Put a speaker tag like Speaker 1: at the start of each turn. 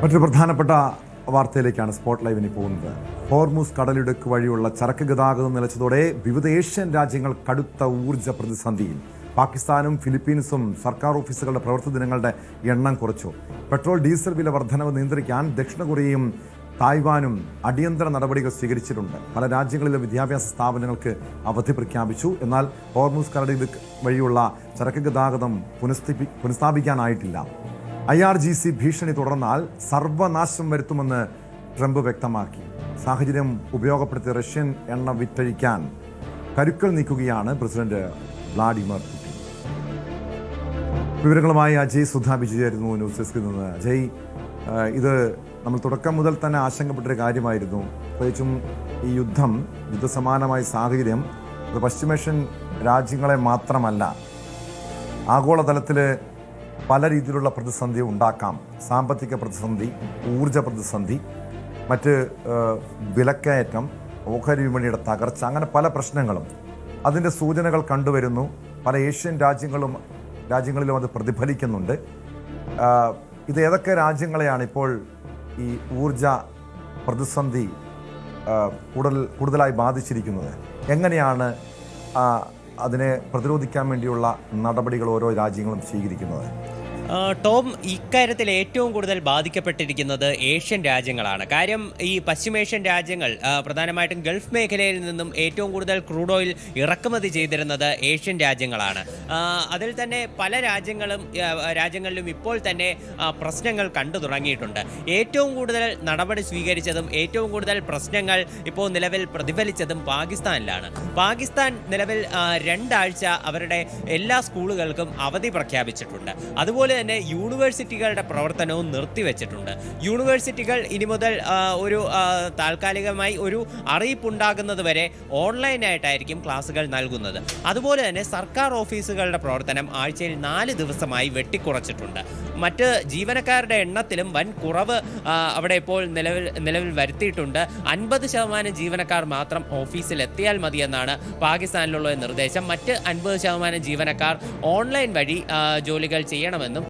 Speaker 1: മറ്റൊരു പ്രധാനപ്പെട്ട വാർത്തയിലേക്കാണ് സ്പോട്ട് ലൈവിന് പോകുന്നത്. ഹോർമുസ് കടലിടുക്ക് വഴിയുള്ള ചരക്ക് ഗതാഗതം നിലച്ചതോടെ വിവിധ ഏഷ്യൻ രാജ്യങ്ങൾ കടുത്ത ഊർജ്ജ പ്രതിസന്ധിയിൽ. പാകിസ്ഥാനും ഫിലിപ്പീൻസും സർക്കാർ ഓഫീസുകളുടെ പ്രവൃത്തി ദിനങ്ങളുടെ എണ്ണം കുറച്ചു. പെട്രോൾ ഡീസൽ വില വർധനവ് നിയന്ത്രിക്കാൻ ദക്ഷിണ കൊറിയയും തായ്വാനും അടിയന്തര നടപടികൾ സ്വീകരിച്ചിട്ടുണ്ട്. പല രാജ്യങ്ങളിലെ വിദ്യാഭ്യാസ സ്ഥാപനങ്ങൾക്ക് അവധി പ്രഖ്യാപിച്ചു. എന്നാൽ ഹോർമുസ് കടലിടുക്ക് വഴിയുള്ള ചരക്ക് ഗതാഗതം പുനഃസ്ഥാപിക്കാനായിട്ടില്ല. IRGC ഭീഷണി തുടർന്നാൽ സർവനാശം വരുത്തുമെന്ന് ട്രംപ് വ്യക്തമാക്കി. സാഹചര്യം ഉപയോഗപ്പെടുത്തി റഷ്യൻ എണ്ണ വിറ്റഴിക്കാൻ കരുക്കൾ നീക്കുകയാണ് പ്രസിഡന്റ് വ്ളാഡിമിർ പുടിൻ. വിവരങ്ങളുമായി അജയ് സുധാബിജു ചേരുന്നു ന്യൂസ് ഡെസ്കിൽ നിന്ന്. അജയ്, ഇത് നമ്മൾ തുടക്കം മുതൽ തന്നെ ആശങ്കപ്പെട്ടൊരു കാര്യമായിരുന്നു. പ്രത്യേകിച്ചും ഈ യുദ്ധസമാനമായ സാഹചര്യം ഇത് പശ്ചിമേഷ്യൻ രാജ്യങ്ങളെ മാത്രമല്ല, ആഗോളതലത്തിൽ പല രീതിയിലുള്ള പ്രതിസന്ധി ഉണ്ടാക്കാം. സാമ്പത്തിക പ്രതിസന്ധി, ഊർജ പ്രതിസന്ധി, മറ്റ് വിലക്കയറ്റം, ഓഹരി വിപണിയുടെ തകർച്ച, അങ്ങനെ പല പ്രശ്നങ്ങളും അതിൻ്റെ സൂചനകൾ കണ്ടുവരുന്നു. പല ഏഷ്യൻ രാജ്യങ്ങളിലും അത് പ്രതിഫലിക്കുന്നുണ്ട്. ഇത് ഏതൊക്കെ രാജ്യങ്ങളെയാണ് ഇപ്പോൾ ഈ ഊർജ പ്രതിസന്ധി കൂടുതലായി ബാധിച്ചിരിക്കുന്നത്? എങ്ങനെയാണ് അതിനെ പ്രതിരോധിക്കാൻ വേണ്ടിയുള്ള നടപടികൾ ഓരോ രാജ്യങ്ങളും സ്വീകരിക്കുന്നത്?
Speaker 2: ടോം, ഇക്കാര്യത്തിൽ ഏറ്റവും കൂടുതൽ ബാധിക്കപ്പെട്ടിരിക്കുന്നത് ഏഷ്യൻ രാജ്യങ്ങളാണ്. കാര്യം ഈ പശ്ചിമേഷ്യൻ രാജ്യങ്ങൾ, പ്രധാനമായിട്ടും ഗൾഫ് മേഖലയിൽ നിന്നും ഏറ്റവും കൂടുതൽ ക്രൂഡ് ഓയിൽ ഇറക്കുമതി ചെയ്തിരുന്നത് ഏഷ്യൻ രാജ്യങ്ങളാണ്. അതിൽ തന്നെ പല രാജ്യങ്ങളിലും ഇപ്പോൾ തന്നെ പ്രശ്നങ്ങൾ കണ്ടു തുടങ്ങിയിട്ടുണ്ട്. ഏറ്റവും കൂടുതൽ നടപടി സ്വീകരിച്ചതും ഏറ്റവും കൂടുതൽ പ്രശ്നങ്ങൾ ഇപ്പോൾ നിലവിൽ പ്രതിഫലിച്ചതും പാകിസ്ഥാനിലാണ്. പാകിസ്ഥാൻ നിലവിൽ 2 ആഴ്ച അവരുടെ എല്ലാ സ്കൂളുകൾക്കും അവധി പ്രഖ്യാപിച്ചിട്ടുണ്ട്. അതുപോലെ തന്നെ യൂണിവേഴ്സിറ്റികളുടെ പ്രവർത്തനവും നിർത്തിവെച്ചിട്ടുണ്ട്. യൂണിവേഴ്സിറ്റികൾ ഇനി മുതൽ താൽക്കാലികമായി ഒരു അറിയിപ്പുണ്ടാകുന്നത് വരെ ഓൺലൈനായിട്ടായിരിക്കും ക്ലാസുകൾ നൽകുന്നത്. അതുപോലെ തന്നെ സർക്കാർ ഓഫീസുകളുടെ പ്രവർത്തനം ആഴ്ചയിൽ 4 ദിവസമായി വെട്ടിക്കുറച്ചിട്ടുണ്ട്. മറ്റ് ജീവനക്കാരുടെ എണ്ണത്തിലും വൻ കുറവ് അവിടെ ഇപ്പോൾ നിലവിൽ വരുത്തിയിട്ടുണ്ട്. 50% ജീവനക്കാർ മാത്രം ഓഫീസിൽ എത്തിയാൽ മതിയെന്നാണ് പാകിസ്ഥാനിലുള്ള നിർദ്ദേശം. മറ്റ് 50% ജീവനക്കാർ ഓൺലൈൻ വഴി ജോലികൾ ചെയ്യണമെന്നും